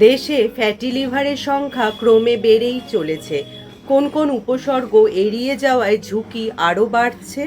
দেশে ফ্যাটি লিভারের সংখ্যা ক্রমে বেড়েই চলেছে। কোন কোন উপসর্গ এড়িয়ে যাওয়ায় ঝুঁকি আরও বাড়ছে?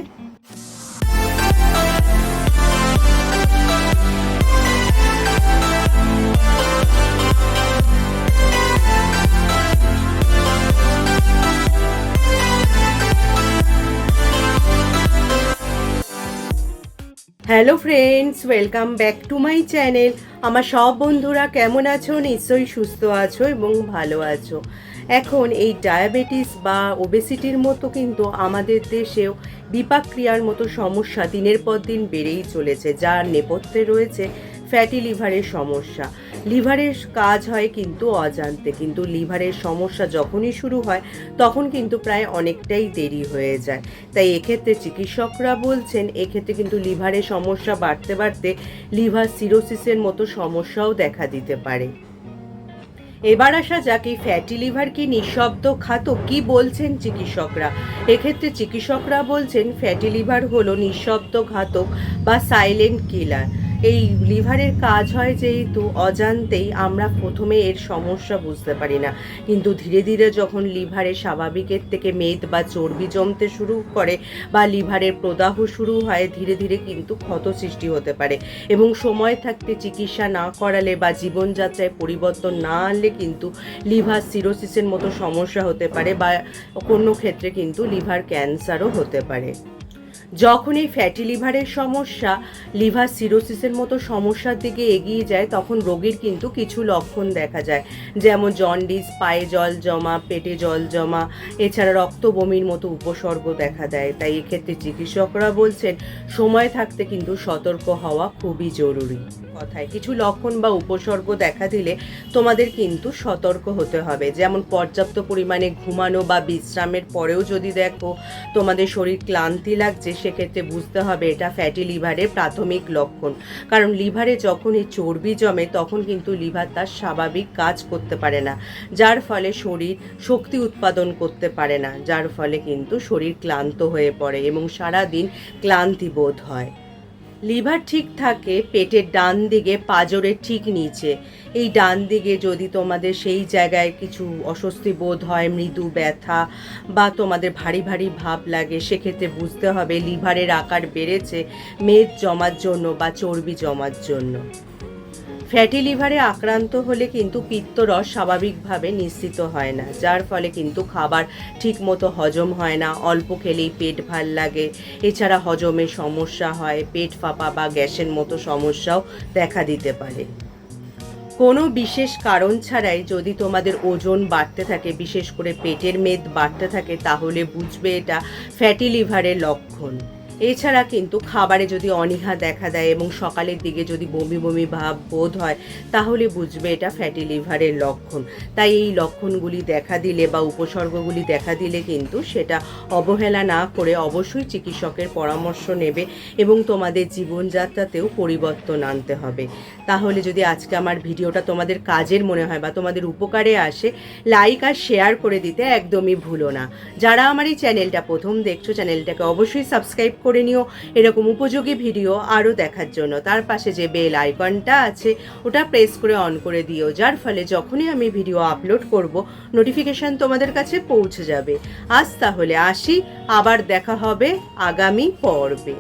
Hello friends, welcome back to my channel. আমার সব বন্ধুরা কেমন আছো? নিশ্চয়ই সুস্থ আছো এবং ভালো আছো। এখন এই ডায়াবেটিস বা ওবেসিটির মতো কিন্তু আমাদের দেশেও বিপাকক্রিয়ার মতো সমস্যা দিনের পর দিন বেড়েই চলেছে, যার নেপথ্যে রয়েছে ফ্যাটি লিভারের সমস্যা। লিভারের কাজ হয় কিন্তু অজান্তে, কিন্তু লিভারের সমস্যা যখনই শুরু হয় তখন কিন্তু প্রায় অনেকটাই দেরি হয়ে যায়। তাই এক্ষেত্রে চিকিৎসকরা বলছেন এক্ষেত্রে কিন্তু লিভারের সমস্যা বাড়তে বাড়তে লিভার সিরোসিসের মতো সমস্যাও দেখা দিতে পারে। এবার আসা যাক, এই ফ্যাটি লিভার কি নিঃশব্দ ঘাতক? কি বলছেন চিকিৎসকরা? এক্ষেত্রে চিকিৎসকরা বলছেন ফ্যাটি লিভার হলো নিঃশব্দ ঘাতক বা সাইলেন্ট কিলার। এই লিভারের কাজ হয় যেহেতু অজান্তেই, আমরা প্রথমে এর সমস্যা বুঝতে পারি না, কিন্তু ধীরে ধীরে যখন লিভারে স্বাভাবিকের থেকে মেদ বা চর্বি জমতে শুরু করে বা লিভারের প্রদাহ শুরু হয়, ধীরে ধীরে কিন্তু ক্ষত সৃষ্টি হতে পারে এবং সময় থাকতে চিকিৎসা না করালে বা জীবনযাত্রায় পরিবর্তন না আনলে কিন্তু লিভার সিরোসিসের মতো সমস্যা হতে পারে বা কোনো ক্ষেত্রে কিন্তু লিভার ক্যান্সারও হতে পারে। যখন এই ফ্যাটি লিভারের সমস্যা লিভার সিরোসিসের মতো সমস্যার দিকে এগিয়ে যায় তখন রোগীর কিন্তু কিছু লক্ষণ দেখা যায়, যেমন জন্ডিস, পায়ে জল জমা, পেটে জল জমা, এছাড়া রক্ত বমির মতো উপসর্গ দেখা দেয়। তাই এক্ষেত্রে চিকিৎসকরা বলছেন সময় থাকতে কিন্তু সতর্ক হওয়া খুবই জরুরি। কথায় কিছু লক্ষণ বা উপসর্গ দেখা দিলে তোমাদের কিন্তু সতর্ক হতে হবে, যেমন পর্যাপ্ত পরিমাণে ঘুমানো বা বিশ্রামের পরেও যদি দেখো তোমাদের শরীর ক্লান্তি লাগছে, সেক্ষেত্রে বুঝতে হবে এটা ফ্যাটি লিভারের প্রাথমিক লক্ষণ। কারণ লিভারে যখন এই চর্বি জমে তখন কিন্তু লিভার তার স্বাভাবিক কাজ করতে পারে না, যার ফলে শরীর শক্তি উৎপাদন করতে পারে না, যার ফলে কিন্তু শরীর ক্লান্ত হয়ে পড়ে এবং সারাদিন ক্লান্তি বোধ হয়। লিভার ঠিক থাকে পেটের ডান দিকে, পাঁজরের ঠিক নিচে। এই ডান দিকে যদি তোমাদের সেই জায়গায় কিছু অস্বস্তি বোধ হয়, মৃদু ব্যথা বা তোমাদের ভারী ভারী ভাব লাগে, সেক্ষেত্রে বুঝতে হবে লিভারের আকার বেড়েছে মেদ জমার জন্য বা চর্বি জমার জন্য। ফ্যাটি লিভারে আক্রান্ত হলে কিন্তু পিত্তরস স্বাভাবিকভাবে নিঃসৃত হয় না, যার ফলে কিন্তু খাবার ঠিকমতো হজম হয় না, অল্প খেলেই পেট ভাল লাগে, এছাড়া হজমের সমস্যা হয়, পেট ফাঁপা বা গ্যাসের মতো সমস্যাও দেখা দিতে পারে। কোনো বিশেষ কারণ ছাড়াই যদি তোমাদের ওজন বাড়তে থাকে, বিশেষ করে পেটের মেদ বাড়তে থাকে, তাহলে বুঝবে এটা ফ্যাটি লিভারের লক্ষণ। এছাড়া কিন্তু খাবারে যদি অনীহা দেখা দেয় এবং সকালের দিকে যদি বমি বমি ভাব বোধ হয়, তাহলে বুঝবে এটা ফ্যাটি লিভারের লক্ষণ। তাই এই লক্ষণগুলি দেখা দিলে বা উপসর্গগুলি দেখা দিলে কিন্তু সেটা অবহেলা না করে অবশ্যই চিকিৎসকের পরামর্শ নেবে এবং তোমাদের জীবনযাত্রাতেও পরিবর্তন আনতে হবে। তাহলে যদি আজকে আমার ভিডিওটা তোমাদের কাজের মনে হয় বা তোমাদের উপকারে আসে, লাইক আর শেয়ার করে দিতে একদমই ভুলো না। যারা আমার এই চ্যানেলটা প্রথম দেখছো, চ্যানেলটাকে অবশ্যই সাবস্ক্রাইব করে নিও এরকম উপযোগী ভিডিও আরও দেখার জন্য। তার পাশে যে বেল আইকনটা আছে ওটা প্রেস করে অন করে দিও, যার ফলে যখনই আমি ভিডিও আপলোড করব নোটিফিকেশান তোমাদের কাছে পৌঁছে যাবে। আজ তাহলে আসি, আবার দেখা হবে আগামী পর্বে।